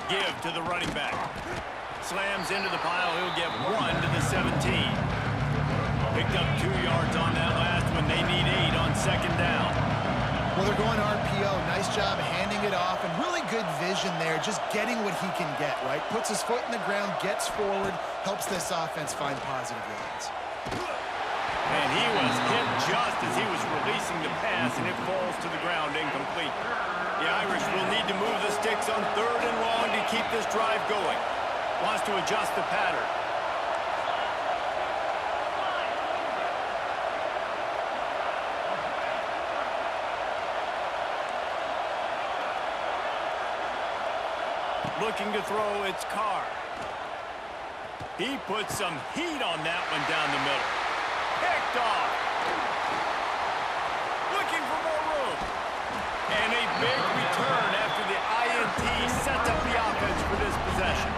give to the running back. Slams into the pile. He'll get 1 to the 17. Picked up 2 yards on that last one. They need 8 on second down. Well, they're going RPO. Nice job handing it off, and really good vision there, just getting what he can get, right? Puts his foot in the ground, gets forward, helps this offense find positive yards. And he was hit just as he was releasing the pass, and it falls to the ground incomplete. The Irish will need to move the sticks on 3rd and long to keep this drive going. Wants to adjust the pattern. Looking to throw, it's Carr. He puts some heat on that one down the middle. Picked off. Looking for more room. And a big return after the INT sets up the offense for this possession.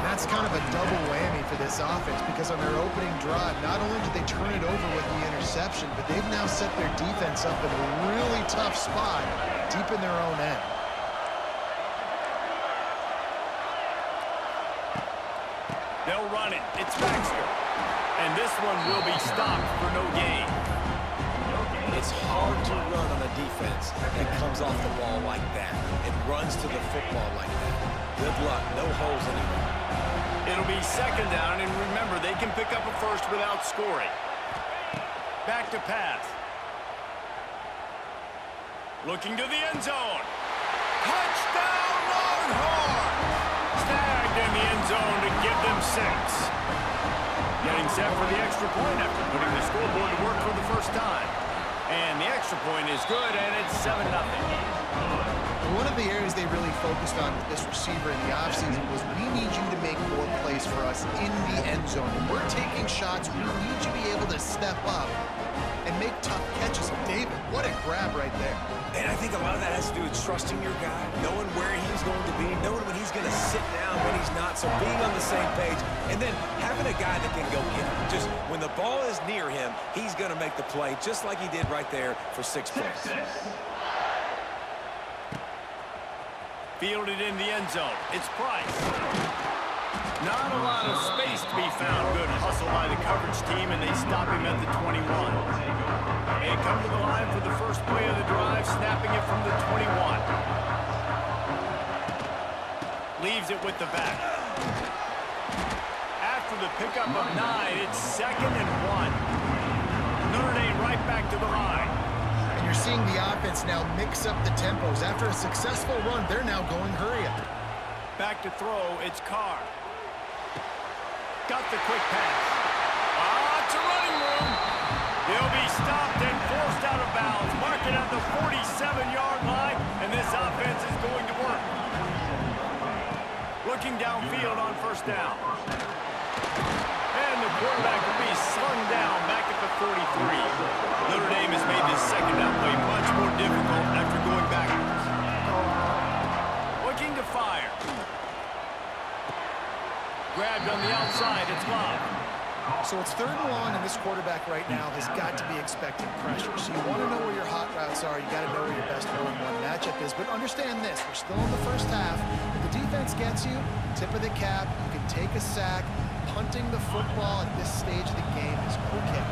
That's kind of a double whammy for this offense because on their opening drive, not only did they turn it over with the interception, but they've now set their defense up in a really tough spot deep in their own end. They'll run it. It's Baxter. And this one will be stopped for no gain. It's hard to run on a defense that comes off the wall like that and runs to the football like that. Good luck. No holes anywhere. It'll be second down, and remember, they can pick up a first without scoring. Back to pass. Looking to the end zone. Touchdown, Longhorns! Snagged in the end zone to give them 6. Getting set for the extra point after putting the scoreboard to work for the first time. And the extra point is good, and it's 7-0. One of the areas they really focused on with this receiver in the offseason was we need you to make more plays for us in the end zone. When we're taking shots, we need you to be able to step up and make tough catches. David, what a grab right there. And I think a lot of that has to do with trusting your guy, knowing where he's going to be, knowing when he's going to sit down, when he's not, so being on the same page, and then having a guy that can go get him. Just when the ball is near him, he's going to make the play, just like he did right there for 6 points. Fielded in the end zone. It's Price. Not a lot of space to be found. Good hustle by the coverage team, and they stop him at the 21. And come to the line for the first play of the drive, snapping it from the 21. Leaves it with the back. After the pickup of 9, it's 2nd and 1. Notre Dame right back to the line. And you're seeing the offense now mix up the tempos. After a successful run, they're now going hurry up. Back to throw, it's Carr. Got the quick pass. It's a running room. They'll be stopped and forced out of bounds. Mark it at the 47-yard line, and this offense is going to work. Looking downfield on first down. And the quarterback will be slung down back at the 43. Notre Dame has made this second down play much more difficult after going backwards. Looking to fire. Grabbed on the outside, it's Love. So it's 3rd and long, and this quarterback right now has got to be expecting pressure. So you want to know where your hot routes are. You got to know where your best one-on-one matchup is. But understand this, we're still in the first half. If the defense gets you, tip of the cap, you can take a sack. Punting the football at this stage of the game is okay.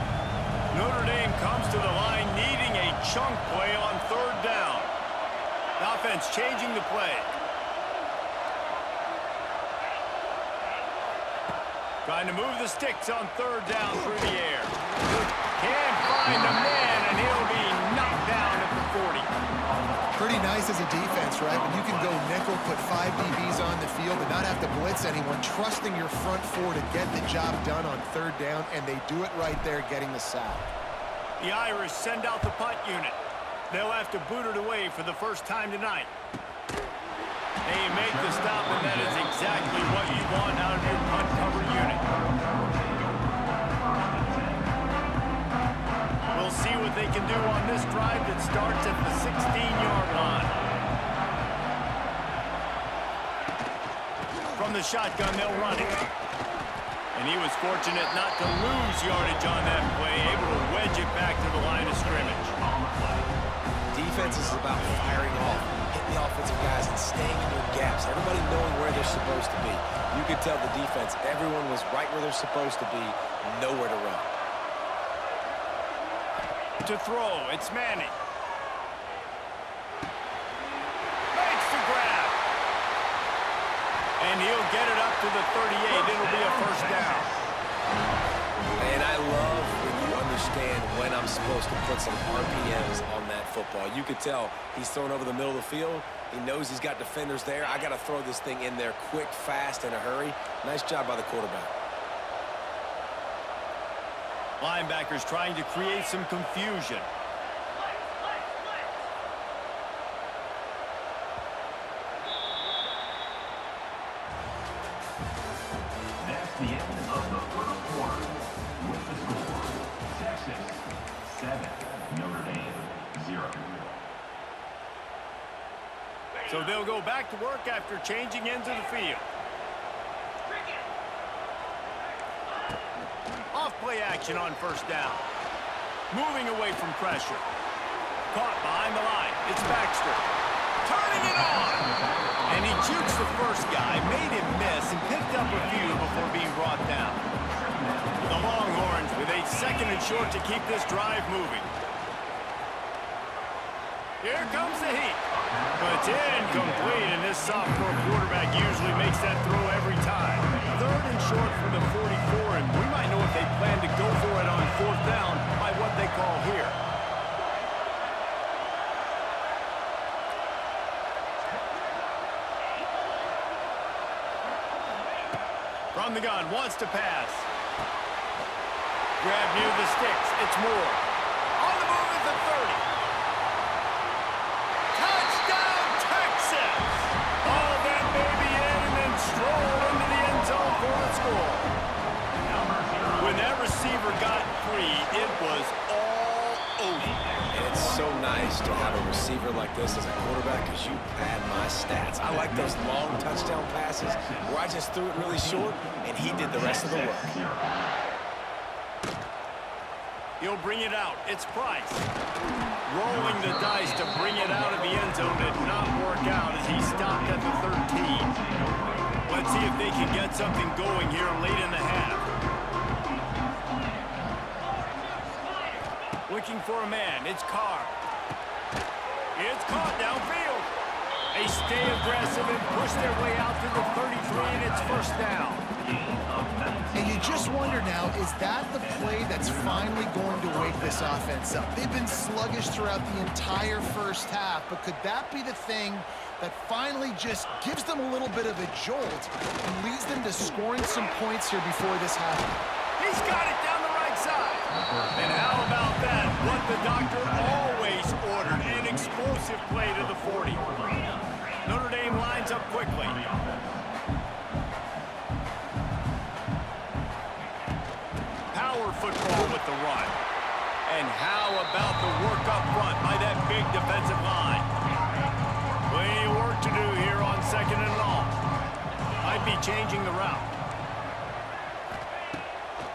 Notre Dame comes to the line needing a chunk play on 3rd down. The offense changing the play. Trying to move the sticks on 3rd down through the air. Can't find a man, and he'll be knocked down at the 40. Pretty nice as a defense, right? When you can go nickel, put 5 DBs on the field and not have to blitz anyone, trusting your front 4 to get the job done on 3rd down, and they do it right there, getting the sack. The Irish send out the punt unit. They'll have to boot it away for the first time tonight. They make the stop, and that is exactly what you want out of your punt cover unit. We'll see what they can do on this drive that starts at the 16-yard line. From the shotgun, they'll run it. And he was fortunate not to lose yardage on that play, able to wedge it back to the line of scrimmage. Defense is about firing off, hitting the offensive guys and staying in your gaps, everybody knowing where they're supposed to be. You could tell the defense, everyone was right where they're supposed to be, nowhere to run. To throw, it's Manning. Makes the grab. And he'll get it up to the 38. It'll be a first down. And I love when you understand when I'm supposed to put some RPMs on that football. You could tell he's throwing over the middle of the field. He knows he's got defenders there. I got to throw this thing in there quick, fast, in a hurry. Nice job by the quarterback. Linebackers trying to create some confusion. That's the end of the first quarter. With the score, Texas 7, Notre Dame 0. So they'll go back to work after changing into the field. Off-play action on first down. Moving away from pressure. Caught behind the line. It's Baxter. Turning it on! And he jukes the first guy, made him miss, and picked up a few before being brought down. The Longhorns with a second and short to keep this drive moving. Here comes the heat. But it's incomplete, and this sophomore quarterback usually makes that throw every time. Third and short for the 44, and we might know if they plan to go for it on fourth down by what they call here. From the gun, wants to pass. Grab near the sticks, it's Moore. On the move at the 30. Touchdown, Texas! All that baby in and then stroll into the end zone for the score. When that receiver got free, it was all over. And it's so nice to have a receiver like this as a quarterback because you pad my stats. I like those long touchdown passes where I just threw it really short and he did the rest of the work. He'll bring it out. It's Price. Rolling the dice to bring it out of the end zone did not work out as he stopped at the 13. Let's see if they can get something going here late in the half. Looking for a man. It's Carr. It's caught downfield. They stay aggressive and push their way out to the 33, and it's first down. And you just wonder now, is that the play that's finally going to wake this offense up? They've been sluggish throughout the entire first half, but could that be the thing that finally just gives them a little bit of a jolt and leads them to scoring some points here before this happens? He's got it down the right side. And how about that? What the doctor always ordered, an explosive play to the 40. Notre Dame lines up quickly. Power football with the run. And how about the work up front by that big defensive line? Plenty of work to do here on second and long. Might be changing the route.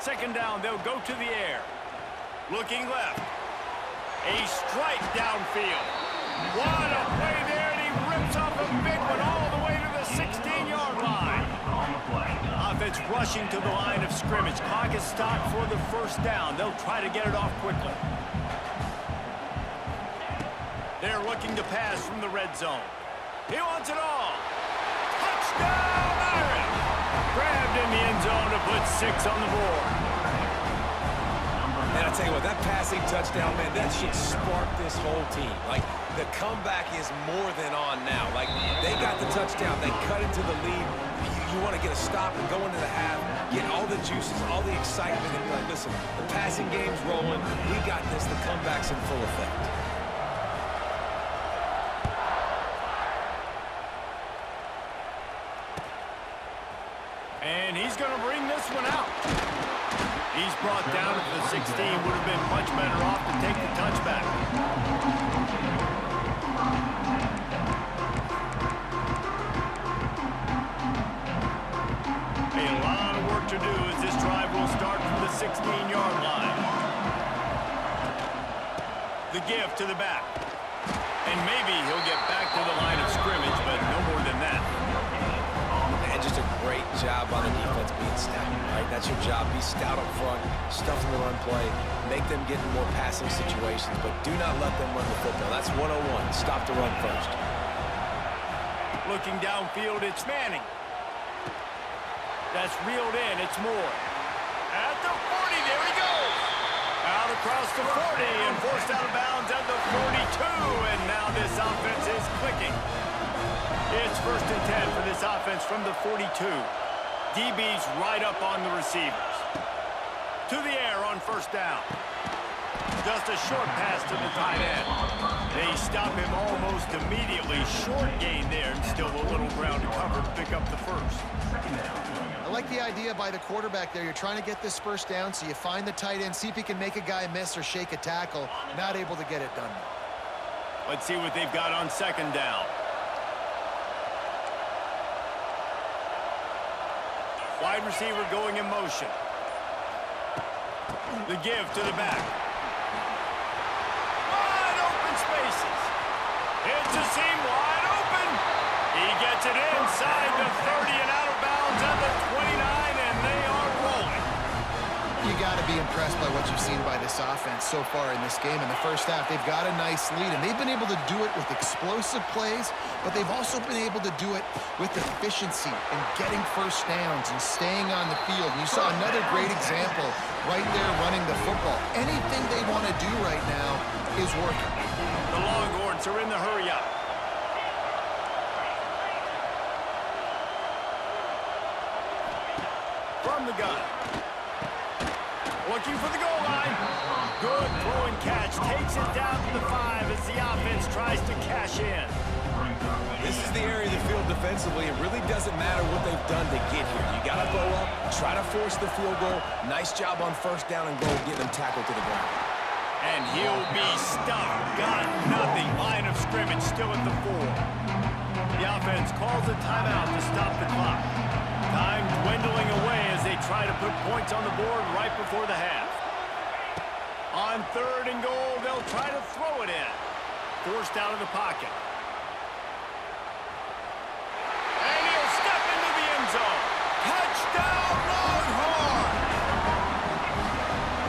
Second down, they'll go to the air. Looking left. A strike downfield. What a play there, and he rips off a big one all the way to the 16-yard line. Offense rushing to the line of scrimmage. Clock is stopped for the first down. They'll try to get it off quickly. They're looking to pass from the red zone. He wants it all. Touchdown, Irish! Grabbed in the end zone to put 6 on the board. And I tell you what, that passing touchdown, man, that should spark this whole team. Like, the comeback is more than on now. Like, they got the touchdown. They cut into the lead. You want to get a stop and go into the half, get all the juices, all the excitement, and be like, listen, the passing game's rolling. We got this. The comeback's in full effect. And he's going to bring this one out. He's brought down to the 16. Would have been much better off to take the touchback. A lot of work to do as this drive will start from the 16-yard line. The give to the back. And maybe he'll get back to the line of great job on the defense being stout, right? That's your job. Be stout up front, stuff in the run play, make them get in more passing situations, but do not let them run the football. That's 101. Stop the run first. Looking downfield, it's Manning. That's reeled in, it's Moore. At the 40, there he goes. Out across the 40 and forced out of bounds at the 42, and now this offense is clicking. It's 1st and 10 for this offense from the 42. DB's right up on the receivers. To the air on 1st down. Just a short pass to the tight end. They stop him almost immediately. Short gain there, and still a little ground to cover to pick up the first. I like the idea by the quarterback there. You're trying to get this 1st down, so you find the tight end, see if he can make a guy miss or shake a tackle. Not able to get it done. Let's see what they've got on 2nd down. Wide receiver going in motion. The give to the back. Wide open spaces. It's a seam wide open. He gets it inside the 30 and out of bounds at the 29, and they are rolling. You got to be impressed by what you've seen by this offense so far in this game. In the 1st half, they've got a nice lead, and they've been able to do it with explosive plays, but they've also been able to do it with efficiency and getting 1st downs and staying on the field. You saw another great example right there running the football. Anything they want to do right now is working. The Longhorns are in the hurry-up. From the gun. Looking for the goal line. Good throw and catch. Takes it down to the 5 as the offense tries to cash in. This is the area of the field defensively. It really doesn't matter what they've done to get here. You got to go up, try to force the field goal. Nice job on 1st down and goal, getting them tackled to the ground. And he'll be stuffed. Got nothing. Line of scrimmage still at the 4. The offense calls a timeout to stop the clock. Time dwindling away as they try to put points on the board right before the half. On 3rd and goal, they'll try to throw it in. Forced out of the pocket. And he'll step into the end zone. Touchdown, Longhorn!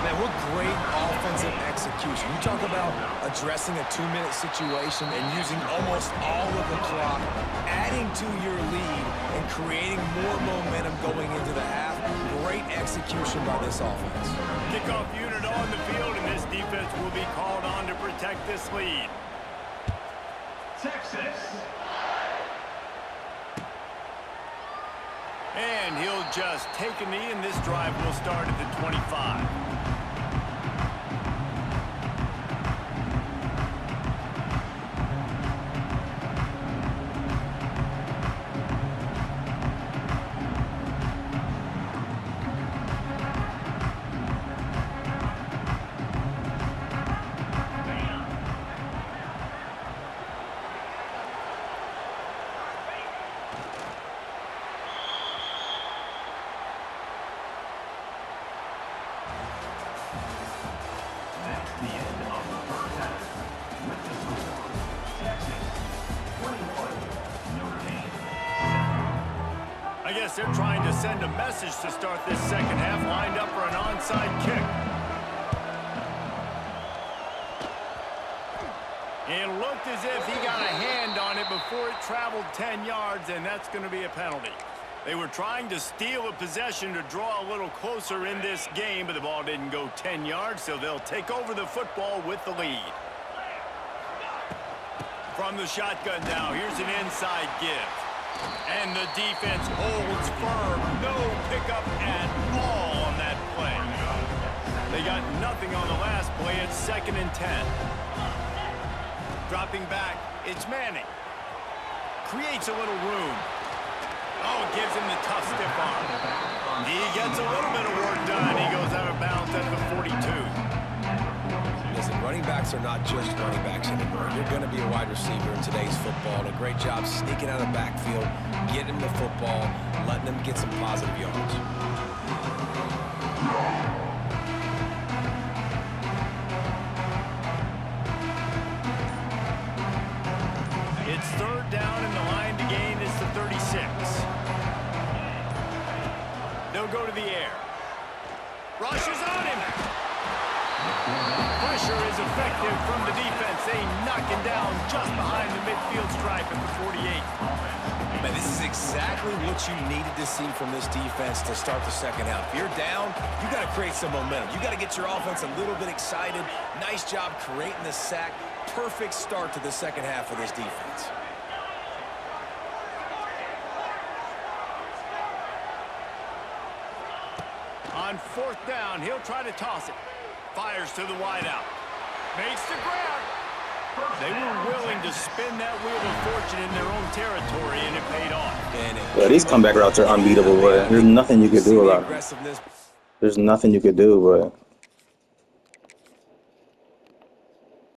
Man, what great offensive execution. You talk about addressing a 2-minute situation and using almost all of the clock, adding to your lead, and creating more momentum going into the half. Great execution by this offense. Kickoff unit on the field, and this defense will be called on to protect this lead. Texas. And he'll just take a knee, and this drive will start at the 25. That's the end of the 1st half. With the score, Texas 21, Notre Dame 7. I guess they're trying to send a message to start this 2nd half, lined up for an onside kick. It looked as if he got a hand on it before it traveled 10 yards, and that's going to be a penalty. They were trying to steal a possession to draw a little closer in this game, but the ball didn't go 10 yards, so they'll take over the football with the lead. From the shotgun now, here's an inside give. And the defense holds firm. No pickup at all on that play. They got nothing on the last play. It's 2nd and 10. Dropping back, it's Manning. Creates a little room. Oh, gives him the tough stiff arm. He gets a little bit of work done. He goes out of bounds at the 42. Listen, running backs are not just running backs anymore. You're going to be a wide receiver in today's football. And a great job sneaking out of the backfield, getting him the football, letting him get some positive yards. It's 3rd down, and the line to gain is the 36. They'll go to the air. Rushes on him. Pressure is effective from the defense. They knock him down just behind the midfield stripe at the 48. Man, this is exactly what you needed to see from this defense to start the second half. If you're down, you got to create some momentum. You got to get your offense a little bit excited. Nice job creating the sack. Perfect start to the second half of this defense. On fourth down, he'll try to toss it. Fires to the wideout. Makes the grab. They were willing to spin that wheel of fortune in their own territory, and it paid off. Yeah, these comeback routes are unbeatable, but there's nothing you could do about it. There's nothing you could do, but